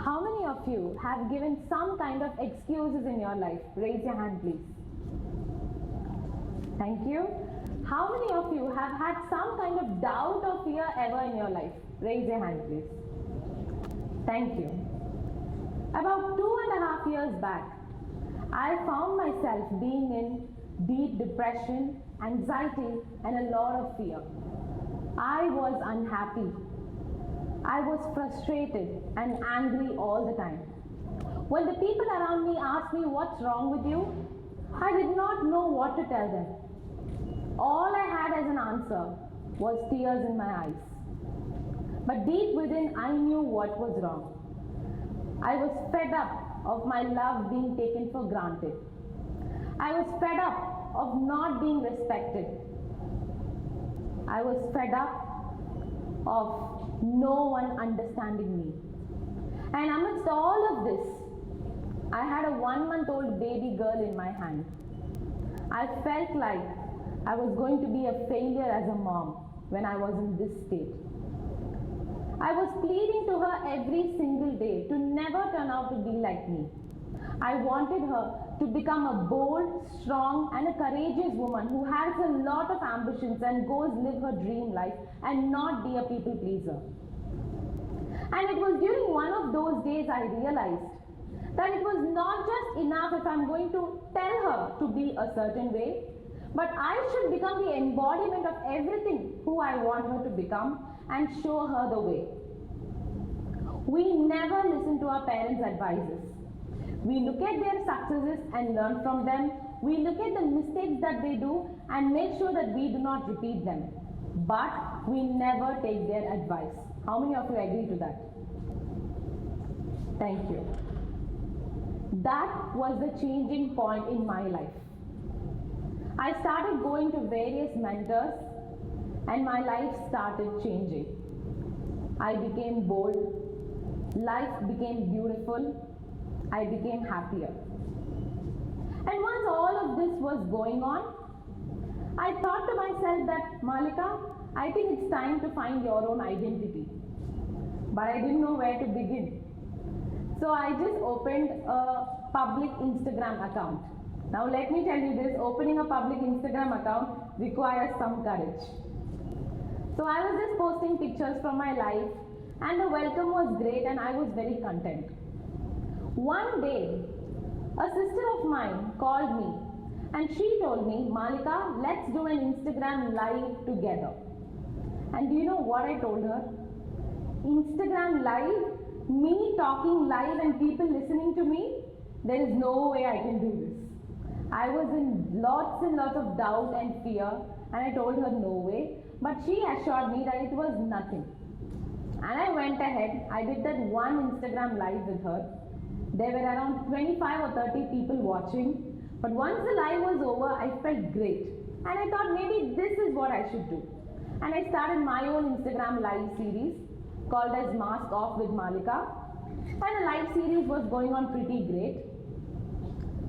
How many of you have given some kind of excuses in your life? Raise your hand, please. Thank you. How many of you have had some kind of doubt or fear ever in your life? Raise your hand, please. Thank you. About 2.5 years back, I found myself being in deep depression, anxiety, and a lot of fear. I was unhappy. I was frustrated and angry all the time. When the people around me asked me what's wrong with you, I did not know what to tell them. All I had as an answer was tears in my eyes. But deep within, I knew what was wrong. I was fed up of my love being taken for granted. I was fed up of not being respected. I was fed up of no one understanding me. And amidst all of this, I had a 1-month-old baby girl in my hand. I felt like I was going to be a failure as a mom when I was in this state. I was pleading to her every single day to never turn out to be like me. I wanted her to become a bold, strong, and a courageous woman who has a lot of ambitions and goes live her dream life and not be a people pleaser. And it was during one of those days I realized that it was not just enough if I'm going to tell her to be a certain way, but I should become the embodiment of everything who I want her to become and show her the way. We never listen to our parents' advices. We look at their successes and learn from them. We look at the mistakes that they do and make sure that we do not repeat them. But we never take their advice. How many of you agree to that? Thank you. That was the changing point in my life. I started going to various mentors and my life started changing. I became bold. Life became beautiful. I became happier. And once all of this was going on, I thought to myself that, Maalica, I think it's time to find your own identity. But I didn't know where to begin. So I just opened a public Instagram account. Now let me tell you this, opening a public Instagram account requires some courage. So I was just posting pictures from my life and the welcome was great and I was very content. One day, a sister of mine called me and she told me, Maalica, let's do an Instagram live together. And do you know what I told her? Instagram live? Me talking live and people listening to me? There is no way I can do this. I was in lots and lots of doubt and fear and I told her no way, but she assured me that it was nothing. And I went ahead, I did that one Instagram live with her. There were around 25 or 30 people watching, but once the live was over, I felt great. And I thought maybe this is what I should do. And I started my own Instagram live series called as Mask Off with Maalica. And the live series was going on pretty great.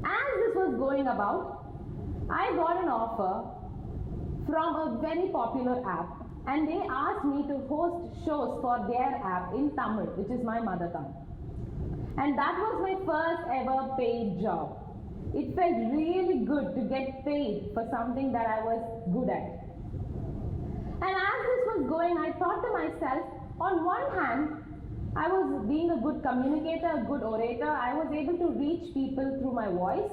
As this was going about, I got an offer from a very popular app and they asked me to host shows for their app in Tamil, which is my mother tongue. And that was my first ever paid job. It felt really good to get paid for something that I was good at. And as this was going, I thought to myself, on one hand, I was being a good communicator, a good orator. I was able to reach people through my voice.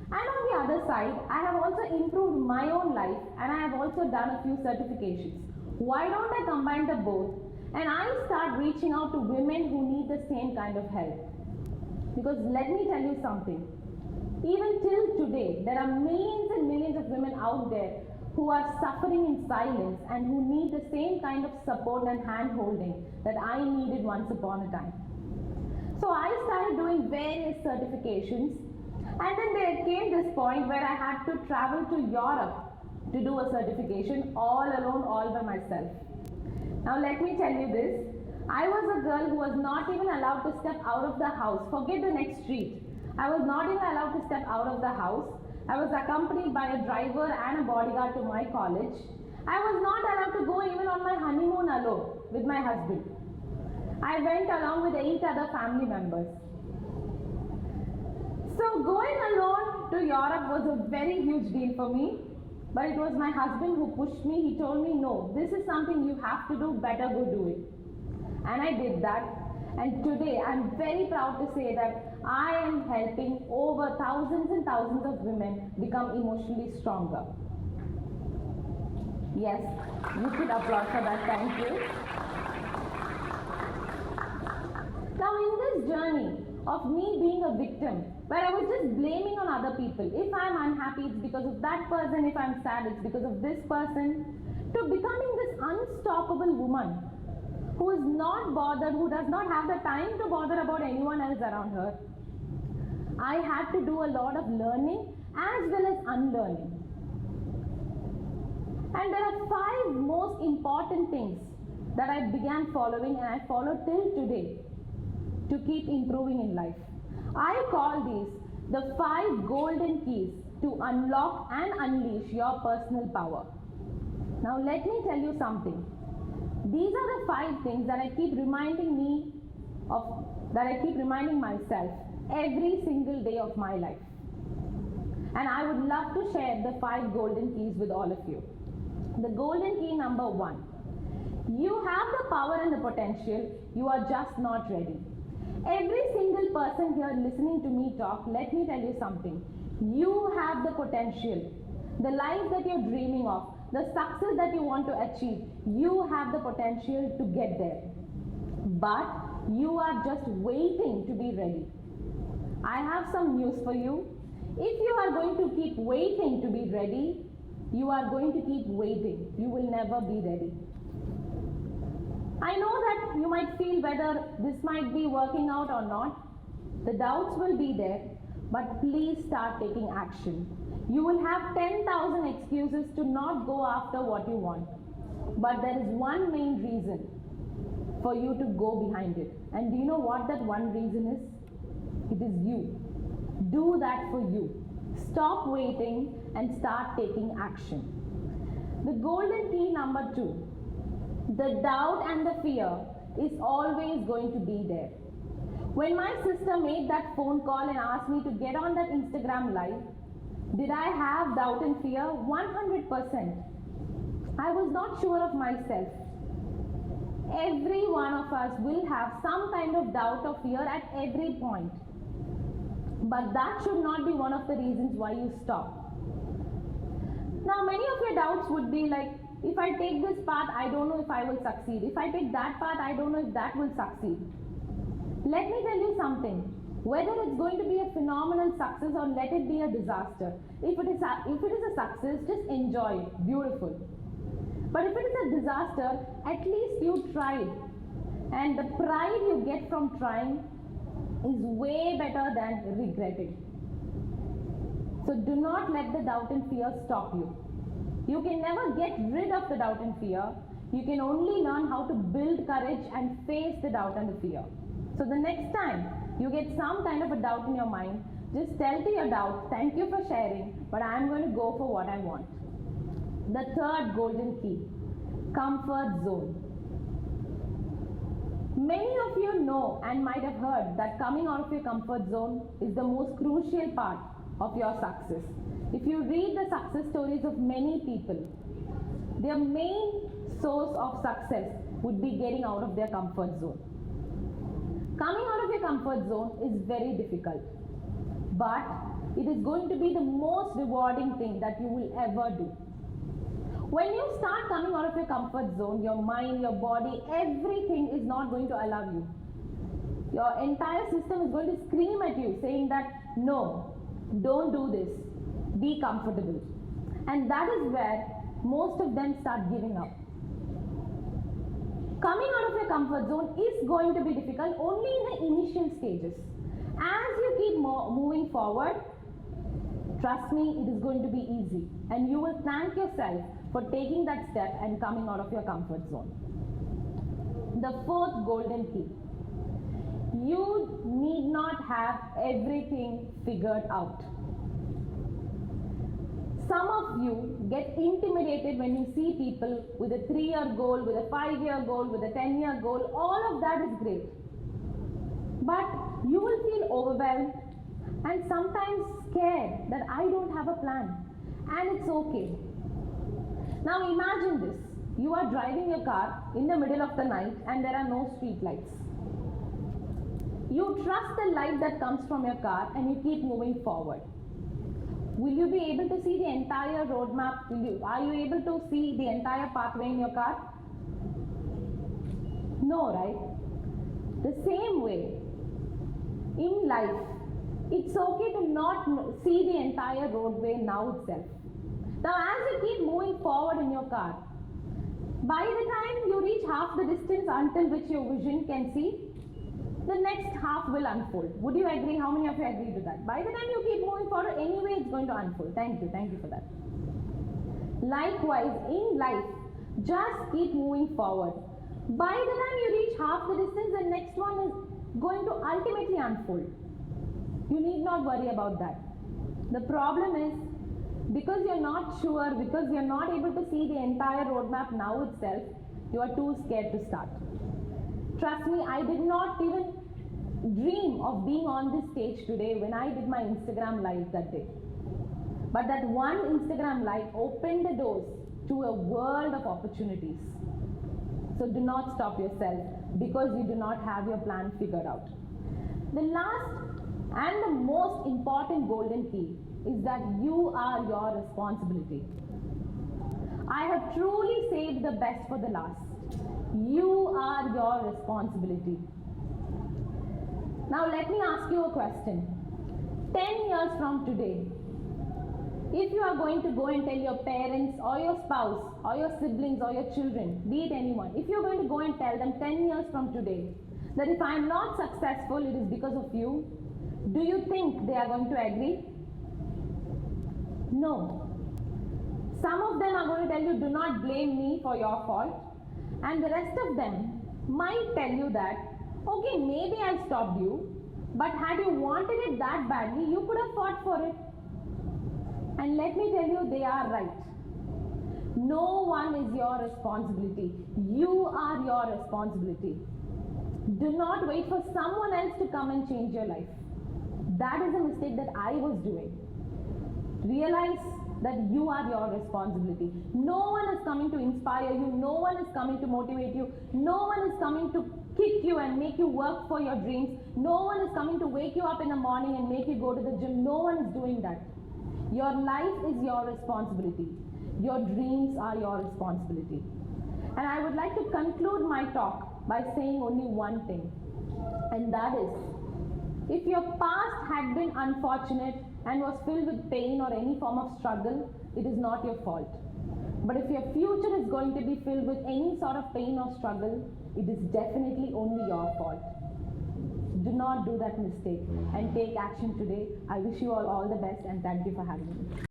And on the other side, I have also improved my own life and I have also done a few certifications. Why don't I combine the both and I start reaching out to women who need the same kind of help? Because let me tell you something. Even till today, there are millions and millions of women out there who are suffering in silence and who need the same kind of support and hand-holding that I needed once upon a time. So I started doing various certifications and then there came this point where I had to travel to Europe to do a certification all alone, all by myself. Now let me tell you this, I was a girl who was not even allowed to step out of the house, forget the next street. I was not even allowed to step out of the house. I was accompanied by a driver and a bodyguard to my college. I was not allowed to go even on my honeymoon alone with my husband. I went along with 8 other family members. So going alone to Europe was a very huge deal for me, but it was my husband who pushed me. He told me, no, this is something you have to do, better go do it. And I did that. And today I'm very proud to say that I am helping over thousands and thousands of women become emotionally stronger. Yes, you could applaud for that, thank you. Now in this journey of me being a victim, where I was just blaming on other people, if I'm unhappy it's because of that person, if I'm sad it's because of this person, to becoming this unstoppable woman who is not bothered, who does not have the time to bother about anyone else around her, I had to do a lot of learning as well as unlearning. And there are 5 most important things that I began following and I follow till today to keep improving in life. I call these the 5 golden keys to unlock and unleash your personal power. Now let me tell you something. These are the 5 things that I keep reminding myself every single day of my life. And I would love to share the 5 golden keys with all of you. The golden key number 1. You have the power and the potential, you are just not ready. Every single person here listening to me talk, let me tell you something. You have the potential. The life that you're dreaming of, the success that you want to achieve, you have the potential to get there. But you are just waiting to be ready. I have some news for you. If you are going to keep waiting to be ready, you are going to keep waiting. You will never be ready. I know that you might feel whether this might be working out or not. The doubts will be there, but please start taking action. You will have 10,000 excuses to not go after what you want. But there is one main reason for you to go behind it. And do you know what that one reason is? It is you. Do that for you. Stop waiting and start taking action. The golden key number 2. The doubt and the fear is always going to be there. When my sister made that phone call and asked me to get on that Instagram live, did I have doubt and fear? 100%. I was not sure of myself. Every one of us will have some kind of doubt or fear at every point. But that should not be one of the reasons why you stop. Now many of your doubts would be like, if I take this path, I don't know if I will succeed. If I take that path, I don't know if that will succeed. Let me tell you something. Whether it's going to be a phenomenal success or let it be a disaster. If it is a success, just enjoy it. Beautiful. But if it is a disaster, at least you tried. And the pride you get from trying is way better than regretting. So do not let the doubt and fear stop you. You can never get rid of the doubt and fear. You can only learn how to build courage and face the doubt and the fear. So the next time you get some kind of a doubt in your mind, just tell to your doubt, thank you for sharing, but I'm going to go for what I want. The 3rd golden key, comfort zone. Many of you know and might have heard that coming out of your comfort zone is the most crucial part of your success. If you read the success stories of many people, their main source of success would be getting out of their comfort zone. Coming out of your comfort zone is very difficult, but it is going to be the most rewarding thing that you will ever do. When you start coming out of your comfort zone, your mind, your body, everything is not going to allow you. Your entire system is going to scream at you saying that, no, don't do this, be comfortable. And that is where most of them start giving up. Coming out of your comfort zone is going to be difficult only in the initial stages. As you keep moving forward, trust me, it is going to be easy. And you will thank yourself for taking that step and coming out of your comfort zone. The 4th golden key. You need not have everything figured out. some of you get intimidated when you see people with a 3-year goal, with a 5-year goal, with a 10-year goal. All of that is great. But you will feel overwhelmed and sometimes scared that I don't have a plan. And it's okay. Now imagine this. You are driving your car in the middle of the night and there are no street lights. You trust the light that comes from your car and you keep moving forward. Will you be able to see the entire roadmap? Are you able to see the entire pathway in your car? No, right? The same way, in life, it's okay to not see the entire roadway now itself. Now, as you keep moving forward in your car, by the time you reach half the distance until which your vision can see, the next half will unfold. Would you agree? How many of you agree to that? By the time you keep moving forward, anyway it's going to unfold. Thank you for that. Likewise, in life, just keep moving forward. By the time you reach half the distance, the next one is going to ultimately unfold. You need not worry about that. The problem is, because you're not sure, because you're not able to see the entire roadmap now itself, you are too scared to start. Trust me, I did not even dream of being on this stage today when I did my Instagram live that day. But that one Instagram live opened the doors to a world of opportunities. So do not stop yourself because you do not have your plan figured out. The last and the most important golden key is that you are your responsibility. I have truly saved the best for the last. You are your responsibility. Now let me ask you a question. 10 years from today, if you are going to go and tell your parents or your spouse or your siblings or your children, be it anyone, if you are going to go and tell them 10 years from today that if I am not successful, it is because of you, do you think they are going to agree? No. Some of them are going to tell you, do not blame me for your fault. And the rest of them might tell you that, okay, maybe I stopped you, but had you wanted it that badly, you could have fought for it. And let me tell you, they are right. No one is your responsibility. You are your responsibility. Do not wait for someone else to come and change your life. That is a mistake that I was doing. Realize that you are your responsibility. No one is coming to inspire you. No one is coming to motivate you. No one is coming to kick you and make you work for your dreams. No one is coming to wake you up in the morning and make you go to the gym. No one is doing that. Your life is your responsibility. Your dreams are your responsibility. And I would like to conclude my talk by saying only one thing. And that is, if your past had been unfortunate and was filled with pain or any form of struggle, it is not your fault. But if your future is going to be filled with any sort of pain or struggle, it is definitely only your fault. Do not do that mistake and take action today. I wish you all the best and thank you for having me.